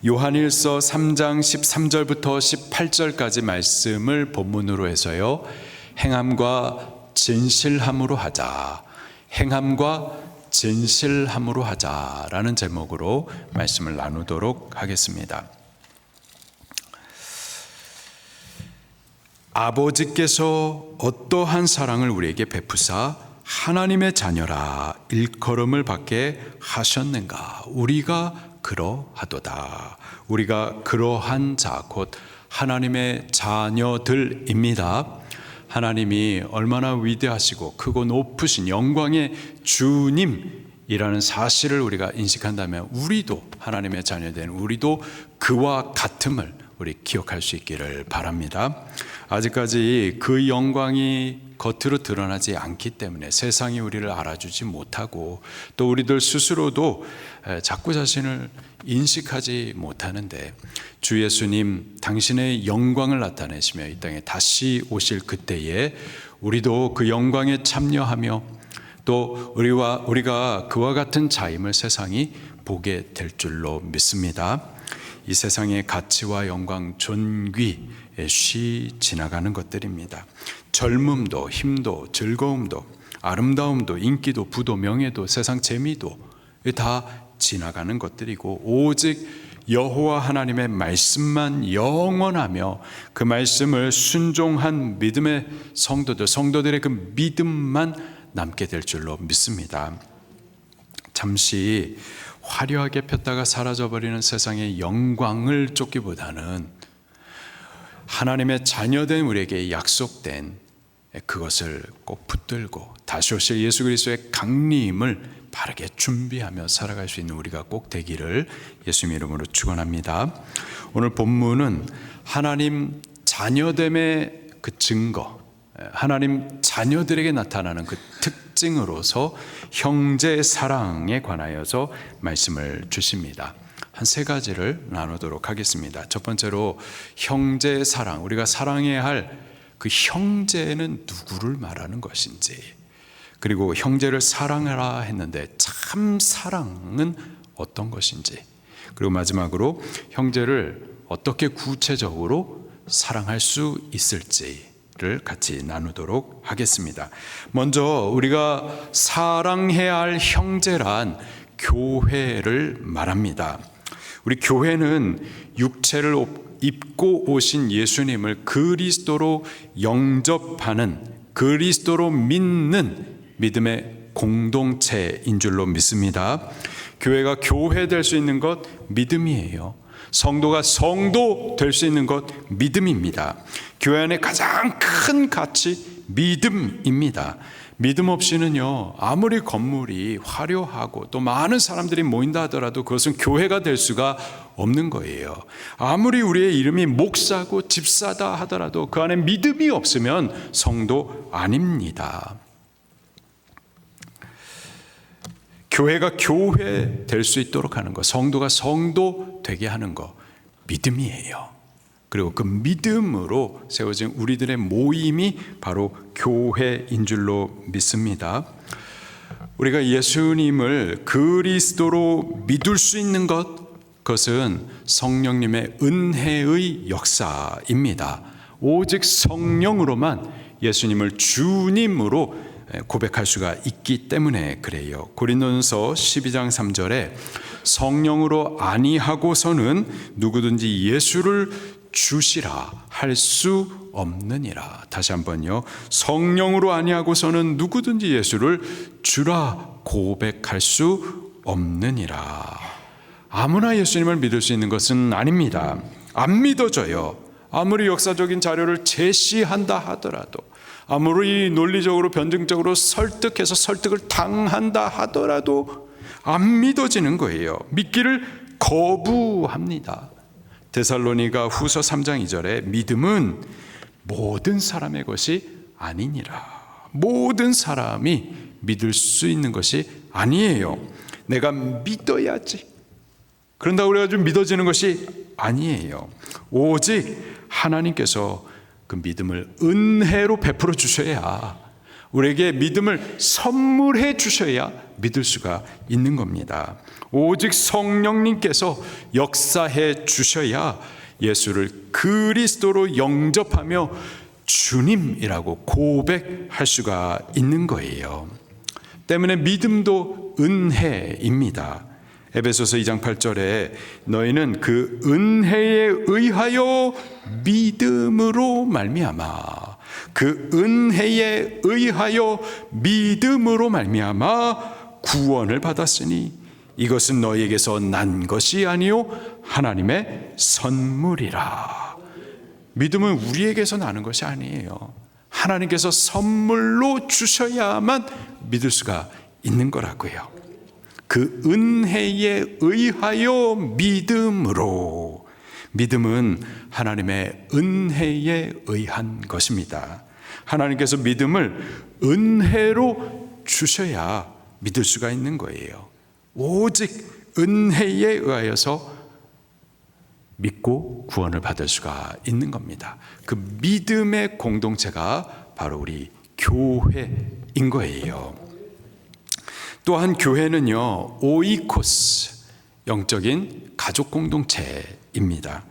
요한일서 3장 13절부터 18절까지 말씀을 본문으로 해서요, 행함과 진실함으로 하자, 행함과 진실함으로 하자라는 제목으로 말씀을 나누도록 하겠습니다. 아버지께서 어떠한 사랑을 우리에게 베푸사 하나님의 자녀라 일컬음을 받게 하셨는가? 우리가 그러하도다. 우리가 그러한 자, 곧 하나님의 자녀들입니다. 하나님이 얼마나 위대하시고 크고 높으신 영광의 주님이라는 사실을 우리가 인식한다면 우리도 하나님의 자녀된 우리도 그와 같음을 우리 기억할 수 있기를 바랍니다. 아직까지 그 영광이 겉으로 드러나지 않기 때문에 세상이 우리를 알아주지 못하고 또 우리들 스스로도 자꾸 자신을 인식하지 못하는데, 주 예수님 당신의 영광을 나타내시며 이 땅에 다시 오실 그때에 우리도 그 영광에 참여하며 또 우리가 그와 같은 자임을 세상이 보게 될 줄로 믿습니다. 이 세상의 가치와 영광, 존귀 쉬 지나가는 것들입니다. 젊음도, 힘도, 즐거움도, 아름다움도, 인기도, 부도, 명예도, 세상 재미도 다 지나가는 것들이고, 오직 여호와 하나님의 말씀만 영원하며 그 말씀을 순종한 믿음의 성도들의 그 믿음만 남게 될 줄로 믿습니다. 잠시 화려하게 폈다가 사라져버리는 세상의 영광을 쫓기보다는 하나님의 자녀된 우리에게 약속된 그것을 꼭 붙들고 다시 오실 예수 그리스도의 강림을 바르게 준비하며 살아갈 수 있는 우리가 꼭 되기를 예수님 이름으로 축원합니다. 오늘 본문은 하나님 자녀됨의 그 증거, 하나님 자녀들에게 나타나는 그 특징으로서 형제 사랑에 관하여서 말씀을 주십니다. 한 세 가지를 나누도록 하겠습니다. 첫 번째로 형제 사랑, 우리가 사랑해야 할 그 형제는 누구를 말하는 것인지, 그리고 형제를 사랑하라 했는데 참 사랑은 어떤 것인지, 그리고 마지막으로 형제를 어떻게 구체적으로 사랑할 수 있을지를 같이 나누도록 하겠습니다. 먼저 우리가 사랑해야 할 형제란 교회를 말합니다. 우리 교회는 육체를 입고 오신 예수님을 그리스도로 영접하는, 그리스도로 믿는 믿음의 공동체인 줄로 믿습니다. 교회가 교회 될 수 있는 것 믿음이에요. 성도가 성도 될 수 있는 것 믿음입니다. 교회 안에 가장 큰 가치 믿음입니다. 믿음 없이는요, 아무리 건물이 화려하고 또 많은 사람들이 모인다 하더라도 그것은 교회가 될 수가 없는 거예요. 아무리 우리의 이름이 목사고 집사다 하더라도 그 안에 믿음이 없으면 성도 아닙니다. 교회가 교회 될 수 있도록 하는 것, 성도가 성도 되게 하는 것, 믿음이에요. 그리고 그 믿음으로 세워진 우리들의 모임이 바로 교회인 줄로 믿습니다. 우리가 예수님을 그리스도로 믿을 수 있는 것, 그것은 성령님의 은혜의 역사입니다. 오직 성령으로만 예수님을 주님으로 고백할 수가 있기 때문에 그래요. 고린도전서 12장 3절에 성령으로 아니하고서는 누구든지 예수를 주시라 할 수 없느니라. 다시 한번요. 성령으로 아니하고서는 누구든지 예수를 주라 고백할 수 없느니라. 아무나 예수님을 믿을 수 있는 것은 아닙니다. 안 믿어져요. 아무리 역사적인 자료를 제시한다 하더라도, 아무리 논리적으로 변증적으로 설득해서 설득을 당한다 하더라도 안 믿어지는 거예요. 믿기를 거부합니다. 데살로니가 후서 3장 2절에 믿음은 모든 사람의 것이 아니니라. 모든 사람이 믿을 수 있는 것이 아니에요. 내가 믿어야지, 그런다고 그래가지고 믿어지는 것이 아니에요. 오직 하나님께서 그 믿음을 은혜로 베풀어 주셔야, 우리에게 믿음을 선물해 주셔야 믿을 수가 있는 겁니다. 오직 성령님께서 역사해 주셔야 예수를 그리스도로 영접하며 주님이라고 고백할 수가 있는 거예요. 때문에 믿음도 은혜입니다. 에베소서 2장 8절에 너희는 그 은혜에 의하여 믿음으로 말미암아, 그 은혜에 의하여 믿음으로 말미암아 구원을 받았으니 이것은 너희에게서 난 것이 아니요 하나님의 선물이라. 믿음은 우리에게서 나는 것이 아니에요. 하나님께서 선물로 주셔야만 믿을 수가 있는 거라고요. 그 은혜에 의하여 믿음으로. 믿음은 하나님의 은혜에 의한 것입니다. 하나님께서 믿음을 은혜로 주셔야 믿을 수가 있는 거예요. 오직 은혜에 의하여서 믿고 구원을 받을 수가 있는 겁니다. 그 믿음의 공동체가 바로 우리 교회인 거예요. 또한 교회는요, 오이코스, 영적인 가족 공동체입니다.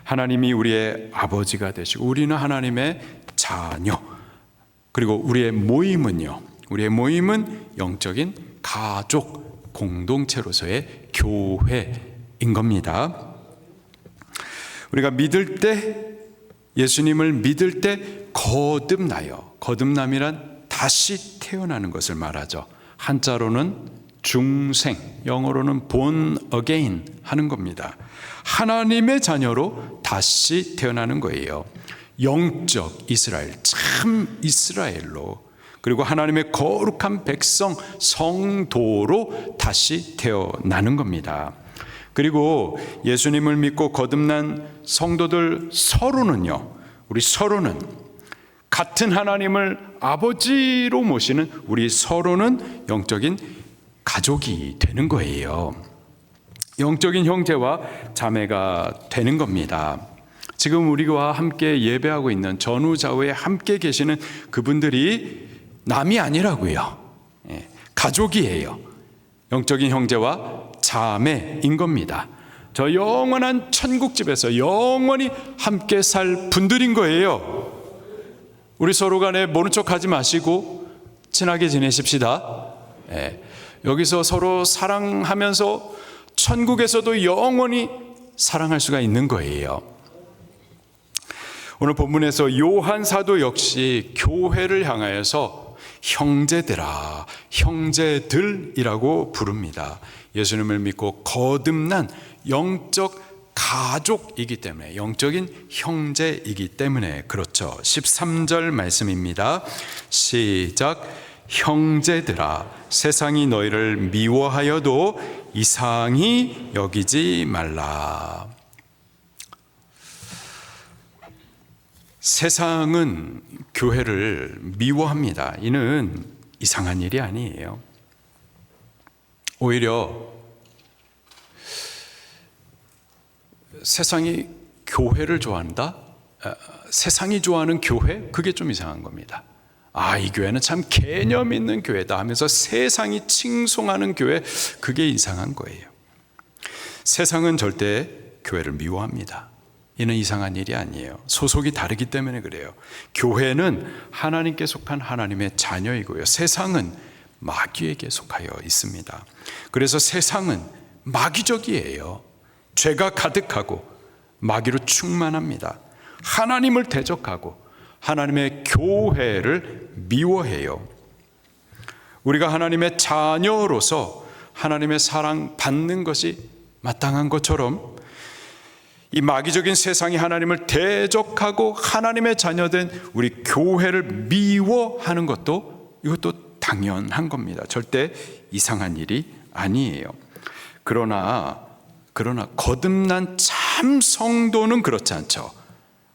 하나님이 우리의 아버지가 되시고 우리는 하나님의 자녀, 그리고 우리의 모임은요, 우리의 모임은 영적인 가족 공동체로서의 교회인 겁니다. 우리가 믿을 때, 예수님을 믿을 때 거듭나요. 거듭남이란 다시 태어나는 것을 말하죠. 한자로는 중생, 영어로는 born again 하는 겁니다. 하나님의 자녀로 다시 태어나는 거예요. 영적 이스라엘, 참 이스라엘로, 그리고 하나님의 거룩한 백성, 성도로 다시 태어나는 겁니다. 그리고 예수님을 믿고 거듭난 성도들 서로는요, 우리 서로는 같은 하나님을 아버지로 모시는 우리 서로는 영적인 가족이 되는 거예요. 영적인 형제와 자매가 되는 겁니다. 지금 우리와 함께 예배하고 있는 전후좌우에 함께 계시는 그분들이 남이 아니라고요. 가족이에요. 영적인 형제와 자매인 겁니다. 저 영원한 천국집에서 영원히 함께 살 분들인 거예요. 우리 서로 간에 모른 척 하지 마시고 친하게 지내십시다. 여기서 서로 사랑하면서 천국에서도 영원히 사랑할 수가 있는 거예요. 오늘 본문에서 요한 사도 역시 교회를 향하여서 형제들아, 형제들이라고 부릅니다. 예수님을 믿고 거듭난 영적 가족이기 때문에, 영적인 형제이기 때문에 그렇죠. 13절 말씀입니다. 시작. 형제들아, 세상이 너희를 미워하여도 이상히 여기지 말라. 세상은 교회를 미워합니다. 이는 이상한 일이 아니에요. 오히려 세상이 교회를 좋아한다? 세상이 좋아하는 교회? 그게 좀 이상한 겁니다. 이 교회는 참 개념 있는 교회다 하면서 세상이 칭송하는 교회, 그게 이상한 거예요. 세상은 절대 교회를 미워합니다. 이는 이상한 일이 아니에요. 소속이 다르기 때문에 그래요. 교회는 하나님께 속한 하나님의 자녀이고요, 세상은 마귀에게 속하여 있습니다. 그래서 세상은 마귀적이에요. 죄가 가득하고 마귀로 충만합니다. 하나님을 대적하고 하나님의 교회를 미워해요. 우리가 하나님의 자녀로서 하나님의 사랑 받는 것이 마땅한 것처럼 이 마귀적인 세상이 하나님을 대적하고 하나님의 자녀된 우리 교회를 미워하는 것도, 이것도 당연한 겁니다. 절대 이상한 일이 아니에요. 그러나 거듭난 참 성도는 그렇지 않죠.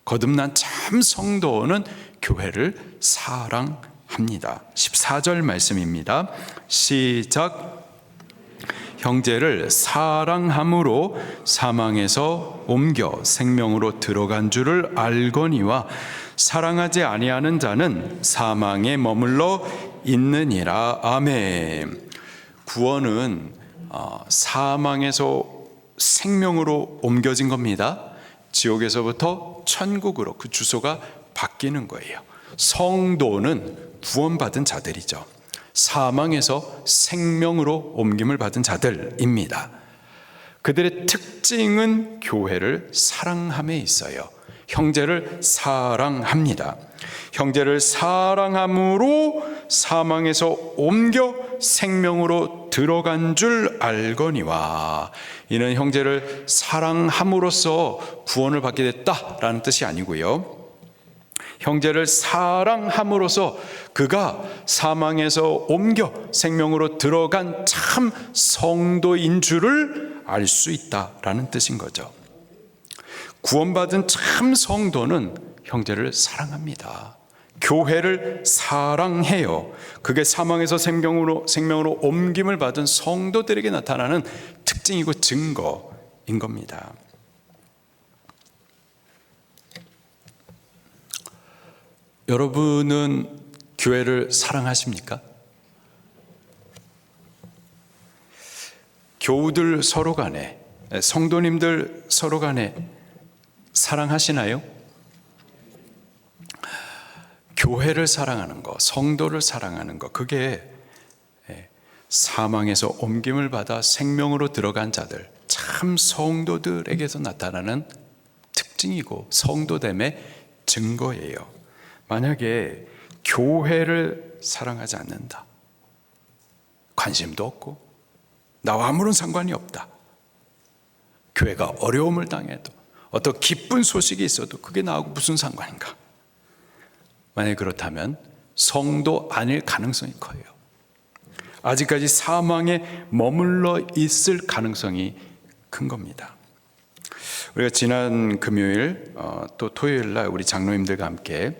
거듭난 참 성도는 교회를 사랑합니다. 14절 말씀입니다. 시작. 형제를 사랑함으로 사망에서 옮겨 생명으로 들어간 줄을 알거니와 사랑하지 아니하는 자는 사망에 머물러 있느니라. 아멘. 구원은 사망에서 생명으로 옮겨진 겁니다. 지옥에서부터 천국으로 그 주소가 바뀌는 거예요. 성도는 구원받은 자들이죠. 사망에서 생명으로 옮김을 받은 자들입니다. 그들의 특징은 교회를 사랑함에 있어요. 형제를 사랑합니다. 형제를 사랑함으로 사망에서 옮겨 생명으로 들어간 줄 알거니와. 이는 형제를 사랑함으로써 구원을 받게 됐다라는 뜻이 아니고요. 형제를 사랑함으로써 그가 사망에서 옮겨 생명으로 들어간 참 성도인 줄을 알 수 있다라는 뜻인 거죠. 구원받은 참 성도는 형제를 사랑합니다. 교회를 사랑해요. 그게 사망에서 생명으로 옮김을 받은 성도들에게 나타나는 특징이고 증거인 겁니다. 여러분은 교회를 사랑하십니까? 교우들 서로 간에, 성도님들 서로 간에 사랑하시나요? 교회를 사랑하는 것, 성도를 사랑하는 것, 그게 사망에서 옮김을 받아 생명으로 들어간 자들, 참 성도들에게서 나타나는 특징이고 성도됨의 증거예요. 만약에 교회를 사랑하지 않는다, 관심도 없고 나와 아무런 상관이 없다, 교회가 어려움을 당해도 어떤 기쁜 소식이 있어도 그게 나하고 무슨 상관인가, 만약에 그렇다면 성도 아닐 가능성이 커요. 아직까지 사망에 머물러 있을 가능성이 큰 겁니다. 우리가 지난 금요일 또 토요일 날 우리 장로님들과 함께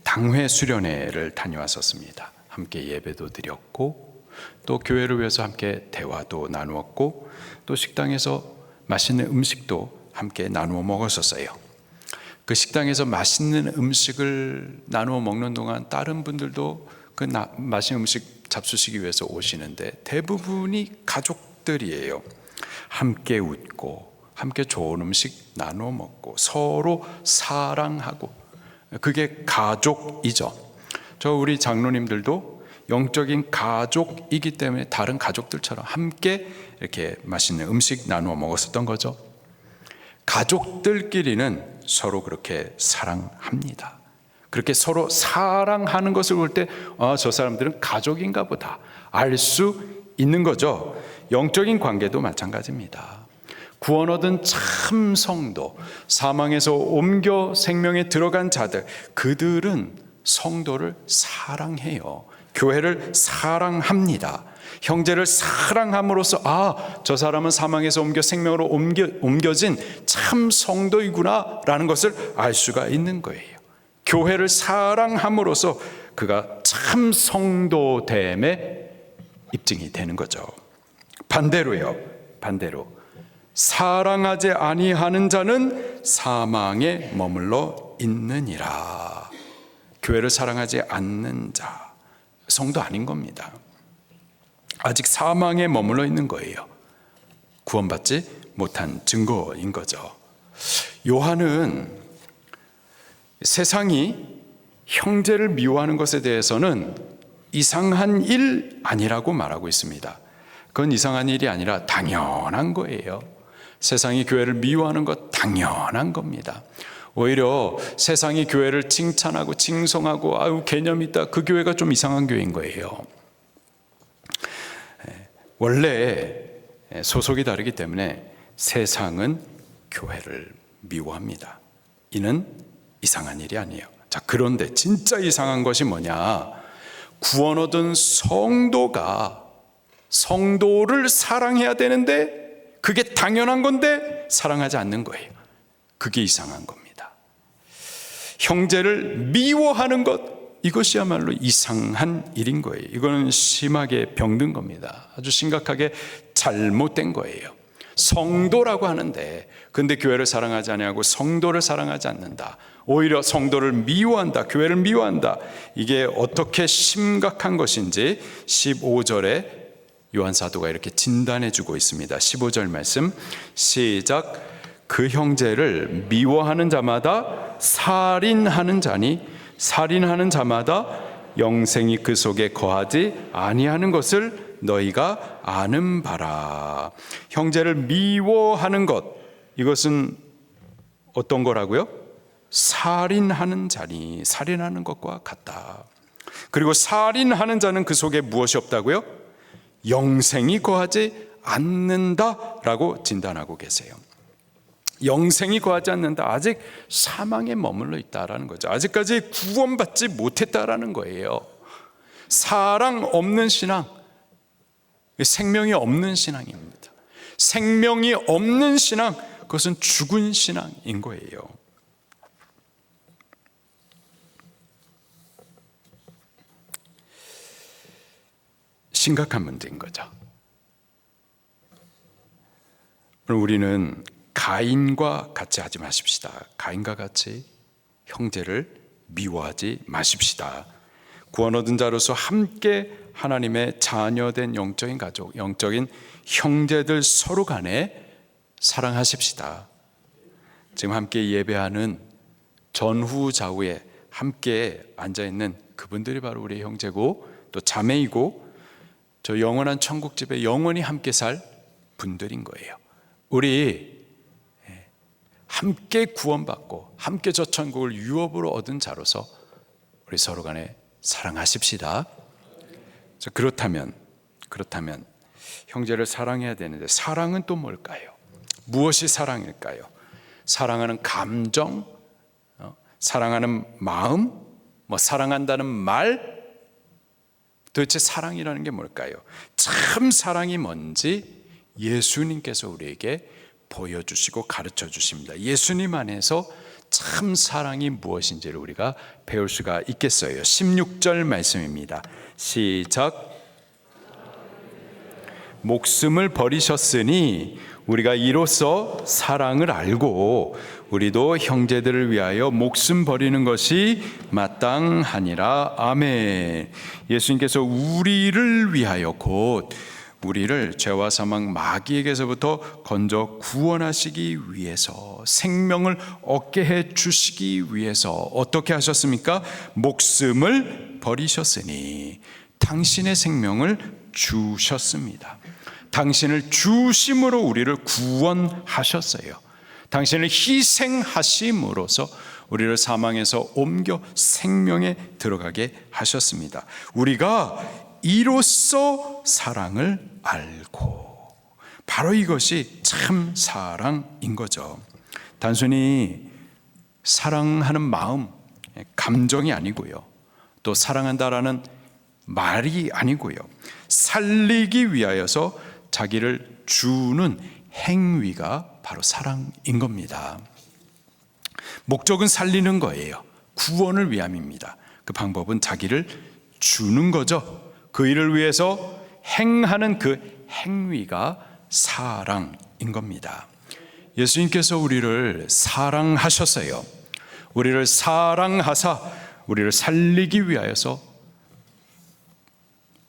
당회 수련회를 다녀왔었습니다. 함께 예배도 드렸고 또 교회를 위해서 함께 대화도 나누었고 또 식당에서 맛있는 음식도 함께 나누어 먹었었어요. 그 식당에서 맛있는 음식을 나누어 먹는 동안 다른 분들도 그 맛있는 음식 잡수시기 위해서 오시는데 대부분이 가족들이에요. 함께 웃고 함께 좋은 음식 나누어 먹고 서로 사랑하고, 그게 가족이죠. 저 우리 장로님들도 영적인 가족이기 때문에 다른 가족들처럼 함께 이렇게 맛있는 음식 나누어 먹었었던 거죠. 가족들끼리는 서로 그렇게 사랑합니다. 그렇게 서로 사랑하는 것을 볼 때 저 사람들은 가족인가 보다 알 수 있는 거죠. 영적인 관계도 마찬가지입니다. 구원 얻은 참 성도, 사망에서 옮겨 생명에 들어간 자들, 그들은 성도를 사랑해요. 교회를 사랑합니다. 형제를 사랑함으로써 저 사람은 사망에서 옮겨 생명으로 옮겨진 참 성도이구나 라는 것을 알 수가 있는 거예요. 교회를 사랑함으로써 그가 참 성도됨의 입증이 되는 거죠. 반대로 사랑하지 아니하는 자는 사망에 머물러 있느니라. 교회를 사랑하지 않는 자, 성도 아닌 겁니다. 아직 사망에 머물러 있는 거예요. 구원받지 못한 증거인 거죠. 요한은 세상이 형제를 미워하는 것에 대해서는 이상한 일 아니라고 말하고 있습니다. 그건 이상한 일이 아니라 당연한 거예요. 세상이 교회를 미워하는 것 당연한 겁니다. 오히려 세상이 교회를 칭찬하고 칭송하고 개념 있다, 그 교회가 좀 이상한 교회인 거예요. 원래 소속이 다르기 때문에 세상은 교회를 미워합니다. 이는 이상한 일이 아니에요. 자, 그런데 진짜 이상한 것이 뭐냐? 구원 얻은 성도가 성도를 사랑해야 되는데 그게 당연한 건데 사랑하지 않는 거예요. 그게 이상한 겁니다. 형제를 미워하는 것, 이것이야말로 이상한 일인 거예요. 이거는 심하게 병든 겁니다. 아주 심각하게 잘못된 거예요. 성도라고 하는데, 근데 교회를 사랑하지 아니하고 성도를 사랑하지 않는다. 오히려 성도를 미워한다. 교회를 미워한다. 이게 어떻게 심각한 것인지 15절에 요한 사도가 이렇게 진단해 주고 있습니다. 15절 말씀 시작. 그 형제를 미워하는 자마다 살인하는 자니 살인하는 자마다 영생이 그 속에 거하지 아니하는 것을 너희가 아는 바라. 형제를 미워하는 것, 이것은 어떤 거라고요? 살인하는 자니 살인하는 것과 같다. 그리고 살인하는 자는 그 속에 무엇이 없다고요? 영생이 거하지 않는다라고 진단하고 계세요. 영생이 거하지 않는다. 아직 사망에 머물러 있다라는 거죠. 아직까지 구원받지 못했다라는 거예요. 사랑 없는 신앙, 생명이 없는 신앙입니다. 생명이 없는 신앙, 그것은 죽은 신앙인 거예요. 심각한 문제인 거죠. 우리는 가인과 같이 하지 마십시다. 가인과 같이 형제를 미워하지 마십시다. 구원 얻은 자로서 함께 하나님의 자녀된 영적인 가족, 영적인 형제들 서로 간에 사랑하십시다. 지금 함께 예배하는 전후 좌우에 함께 앉아있는 그분들이 바로 우리의 형제고 또 자매이고 저 영원한 천국집에 영원히 함께 살 분들인 거예요. 우리 함께 구원받고 함께 저 천국을 유업으로 얻은 자로서 우리 서로 간에 사랑하십시다. 그렇다면 형제를 사랑해야 되는데 사랑은 또 뭘까요? 무엇이 사랑일까요? 사랑하는 감정, 사랑하는 마음, 사랑한다는 말, 도대체 사랑이라는 게 뭘까요? 참 사랑이 뭔지 예수님께서 우리에게 보여주시고 가르쳐 주십니다. 예수님 안에서 참 사랑이 무엇인지를 우리가 배울 수가 있겠어요. 16절 말씀입니다. 시작. 목숨을 버리셨으니 우리가 이로써 사랑을 알고 우리도 형제들을 위하여 목숨 버리는 것이 마땅하니라. 아멘. 예수님께서 우리를 위하여 곧 우리를 죄와 사망 마귀에게서부터 건져 구원하시기 위해서 생명을 얻게 해 주시기 위해서 어떻게 하셨습니까? 목숨을 버리셨으니 당신의 생명을 주셨습니다. 당신을 주심으로 우리를 구원하셨어요. 당신을 희생하심으로써 우리를 사망에서 옮겨 생명에 들어가게 하셨습니다. 우리가 이로써 사랑을 알고, 바로 이것이 참 사랑인 거죠. 단순히 사랑하는 마음, 감정이 아니고요, 또 사랑한다라는 말이 아니고요, 살리기 위하여서 자기를 주는 행위가 바로 사랑인 겁니다. 목적은 살리는 거예요. 구원을 위함입니다. 그 방법은 자기를 주는 거죠. 그 일을 위해서 행하는 그 행위가 사랑인 겁니다. 예수님께서 우리를 사랑하셨어요. 우리를 사랑하사 우리를 살리기 위하여서,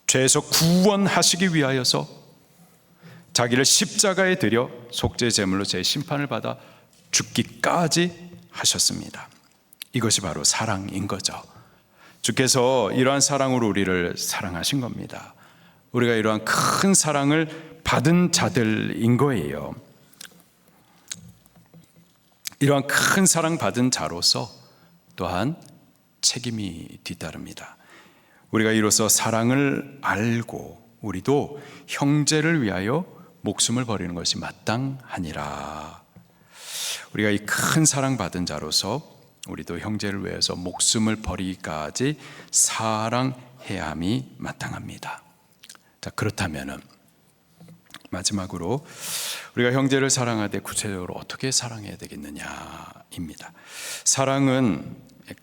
죄에서 구원하시기 위하여서 자기를 십자가에 들여 속죄 제물로 제 심판을 받아 죽기까지 하셨습니다. 이것이 바로 사랑인 거죠. 주께서 이러한 사랑으로 우리를 사랑하신 겁니다. 우리가 이러한 큰 사랑을 받은 자들인 거예요. 이러한 큰 사랑 받은 자로서 또한 책임이 뒤따릅니다. 우리가 이로써 사랑을 알고 우리도 형제를 위하여 목숨을 버리는 것이 마땅하니라. 우리가 이 큰 사랑 받은 자로서 우리도 형제를 위해서 목숨을 버리기까지 사랑해야 함이 마땅합니다. 자, 그렇다면은 마지막으로 우리가 형제를 사랑하되 구체적으로 어떻게 사랑해야 되겠느냐입니다. 사랑은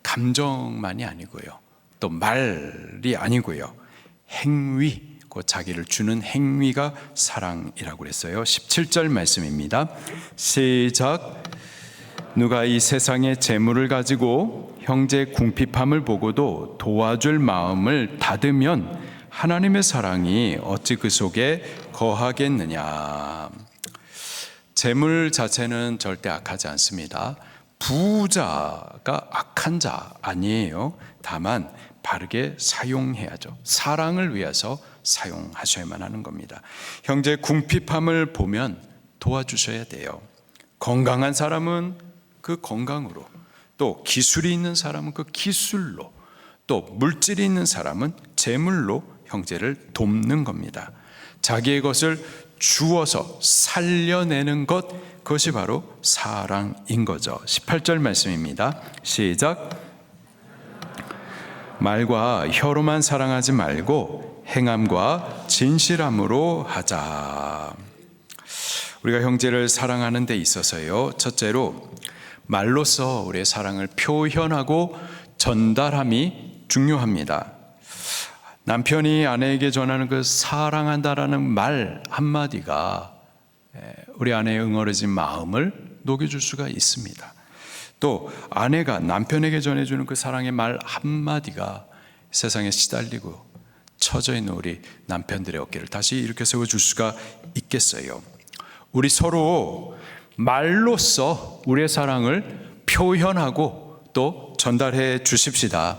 감정만이 아니고요, 또 말이 아니고요, 행위, 그 자기를 주는 행위가 사랑이라고 그랬어요. 17절 말씀입니다. 시작. 누가 이 세상의 재물을 가지고 형제의 궁핍함을 보고도 도와줄 마음을 닫으면 하나님의 사랑이 어찌 그 속에 거하겠느냐. 재물 자체는 절대 악하지 않습니다. 부자가 악한 자 아니에요. 다만 바르게 사용해야죠. 사랑을 위해서 사용하셔야만 하는 겁니다. 형제의 궁핍함을 보면 도와주셔야 돼요. 건강한 사람은 그 건강으로, 또 기술이 있는 사람은 그 기술로, 또 물질이 있는 사람은 재물로 형제를 돕는 겁니다. 자기의 것을 주어서 살려내는 것, 그것이 바로 사랑인 거죠. 18절 말씀입니다. 시작. 말과 혀로만 사랑하지 말고 행함과 진실함으로 하자. 우리가 형제를 사랑하는 데 있어서요, 첫째로 말로써 우리의 사랑을 표현하고 전달함이 중요합니다. 남편이 아내에게 전하는 그 사랑한다라는 말 한마디가 우리 아내의 응어려진 마음을 녹여줄 수가 있습니다. 또 아내가 남편에게 전해주는 그 사랑의 말 한마디가 세상에 시달리고 처져 있는 우리 남편들의 어깨를 다시 일으켜 세워줄 수가 있겠어요. 우리 서로 말로써 우리의 사랑을 표현하고 또 전달해 주십시다.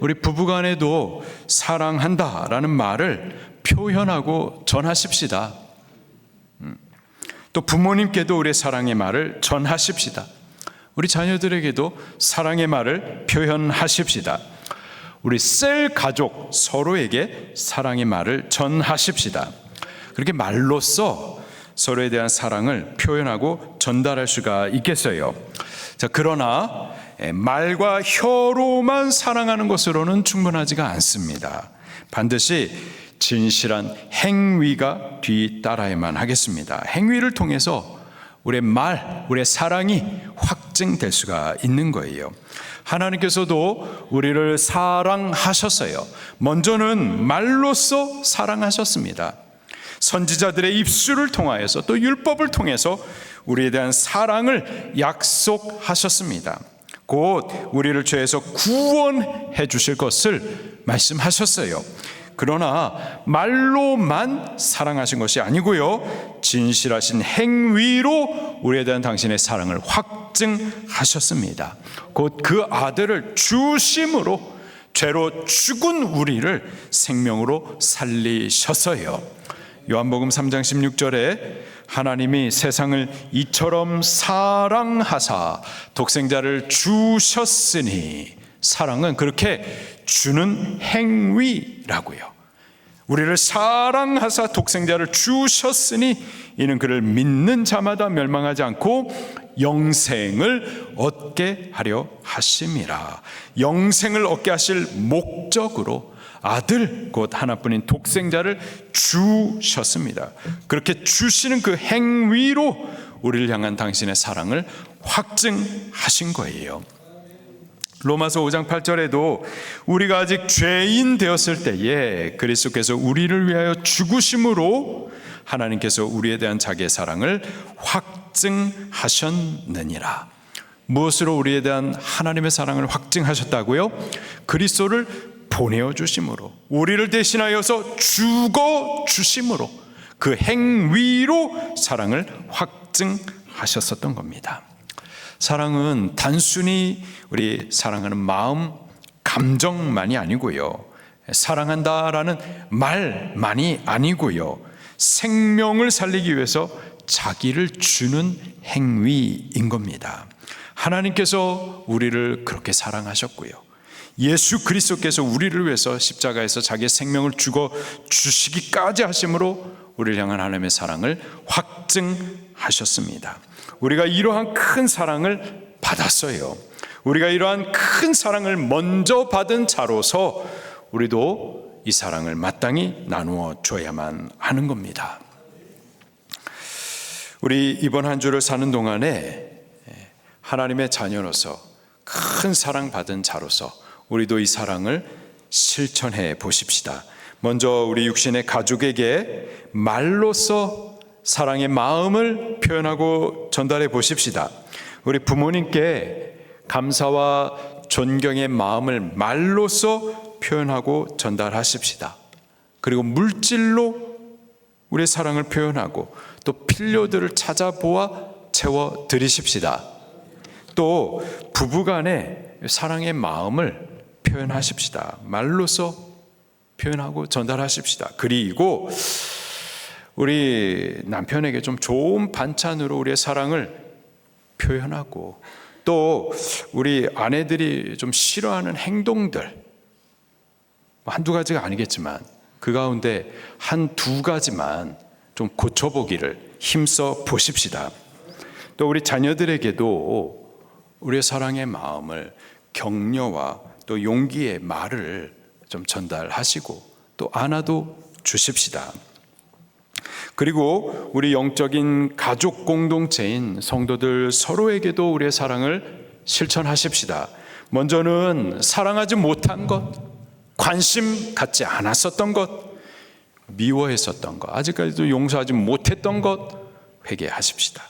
우리 부부간에도 사랑한다라는 말을 표현하고 전하십시다. 또 부모님께도 우리의 사랑의 말을 전하십시다. 우리 자녀들에게도 사랑의 말을 표현하십시다. 우리 셀 가족 서로에게 사랑의 말을 전하십시다. 그렇게 말로써 서로에 대한 사랑을 표현하고 전달할 수가 있겠어요. 자, 그러나 말과 혀로만 사랑하는 것으로는 충분하지가 않습니다. 반드시 진실한 행위가 뒤따라야만 하겠습니다. 행위를 통해서 우리의 말, 우리의 사랑이 확증될 수가 있는 거예요. 하나님께서도 우리를 사랑하셨어요. 먼저는 말로써 사랑하셨습니다. 선지자들의 입술을 통하여서 또 율법을 통해서 우리에 대한 사랑을 약속하셨습니다. 곧 우리를 죄에서 구원해 주실 것을 말씀하셨어요. 그러나 말로만 사랑하신 것이 아니고요, 진실하신 행위로 우리에 대한 당신의 사랑을 확증하셨습니다. 곧 그 아들을 주심으로 죄로 죽은 우리를 생명으로 살리셨어요. 요한복음 3장 16절에 하나님이 세상을 이처럼 사랑하사 독생자를 주셨으니, 사랑은 그렇게 주는 행위라고요. 우리를 사랑하사 독생자를 주셨으니 이는 그를 믿는 자마다 멸망하지 않고 영생을 얻게 하려 하심이라. 영생을 얻게 하실 목적으로 아들 곧 하나뿐인 독생자를 주셨습니다. 그렇게 주시는 그 행위로 우리를 향한 당신의 사랑을 확증하신 거예요. 로마서 5장 8절에도 우리가 아직 죄인 되었을 때에 그리스도께서 우리를 위하여 죽으심으로 하나님께서 우리에 대한 자기의 사랑을 확증하셨느니라. 무엇으로 우리에 대한 하나님의 사랑을 확증하셨다고요? 그리스도를 보내어 주심으로, 우리를 대신하여서 죽어 주심으로, 그 행위로 사랑을 확증하셨었던 겁니다. 사랑은 단순히 우리 사랑하는 마음, 감정만이 아니고요, 사랑한다라는 말만이 아니고요, 생명을 살리기 위해서 자기를 주는 행위인 겁니다. 하나님께서 우리를 그렇게 사랑하셨고요, 예수 그리스도께서 우리를 위해서 십자가에서 자기의 생명을 죽어 주시기까지 하심으로 우리를 향한 하나님의 사랑을 확증하셨습니다. 우리가 이러한 큰 사랑을 받았어요. 우리가 이러한 큰 사랑을 먼저 받은 자로서 우리도 이 사랑을 마땅히 나누어 줘야만 하는 겁니다. 우리 이번 한 주를 사는 동안에 하나님의 자녀로서 큰 사랑 받은 자로서 우리도 이 사랑을 실천해 보십시다. 먼저 우리 육신의 가족에게 말로써 사랑의 마음을 표현하고 전달해 보십시다. 우리 부모님께 감사와 존경의 마음을 말로써 표현하고 전달하십시다. 그리고 물질로 우리의 사랑을 표현하고 또 필요들을 찾아보아 채워드리십시다. 또 부부간에 사랑의 마음을 표현하십시다. 말로써 표현하고 전달하십시다. 그리고 우리 남편에게 좀 좋은 반찬으로 우리의 사랑을 표현하고 또 우리 아내들이 좀 싫어하는 행동들 한두 가지가 아니겠지만 그 가운데 한두 가지만 좀 고쳐보기를 힘써 보십시다. 또 우리 자녀들에게도 우리의 사랑의 마음을 격려와 또 용기의 말을 좀 전달하시고 또 안아도 주십시다. 그리고 우리 영적인 가족 공동체인 성도들 서로에게도 우리의 사랑을 실천하십시다. 먼저는 사랑하지 못한 것, 관심 갖지 않았었던 것, 미워했었던 것, 아직까지도 용서하지 못했던 것 회개하십시다.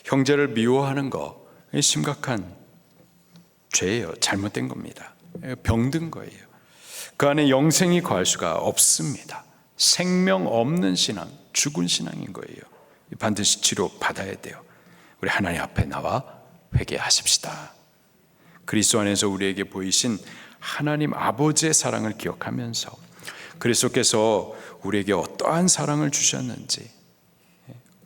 형제를 미워하는 거 심각한 죄예요. 잘못된 겁니다. 병든 거예요. 그 안에 영생이 거할 수가 없습니다. 생명 없는 신앙, 죽은 신앙인 거예요. 반드시 치료받아야 돼요. 우리 하나님 앞에 나와 회개하십시다. 그리스도 안에서 우리에게 보이신 하나님 아버지의 사랑을 기억하면서 그리스도께서 우리에게 어떠한 사랑을 주셨는지,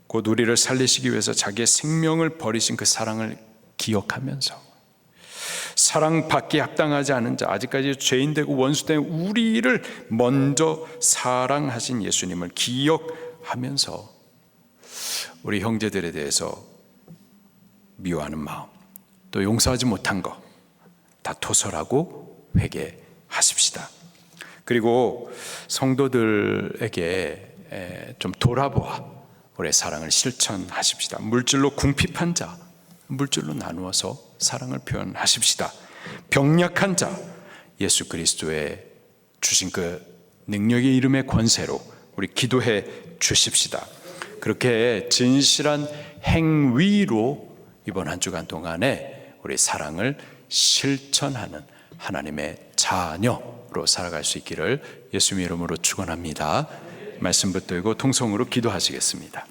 곧 우리를 살리시기 위해서 자기의 생명을 버리신 그 사랑을 기억하면서 사랑받기에 합당하지 않은 자, 아직까지 죄인되고 원수된 우리를 먼저 사랑하신 예수님을 기억하면서 우리 형제들에 대해서 미워하는 마음, 또 용서하지 못한 것 다 토설하고 회개하십시다. 그리고 성도들에게 좀 돌아보아 우리의 사랑을 실천하십시다. 물질로 궁핍한 자, 물질로 나누어서 사랑을 표현하십시다. 병약한 자, 예수 그리스도의 주신 그 능력의 이름의 권세로 우리 기도해 주십시다. 그렇게 진실한 행위로 이번 한 주간 동안에 우리 사랑을 실천하는 하나님의 자녀로 살아갈 수 있기를 예수님의 이름으로 축원합니다. 말씀 붙들고 통성으로 기도하시겠습니다.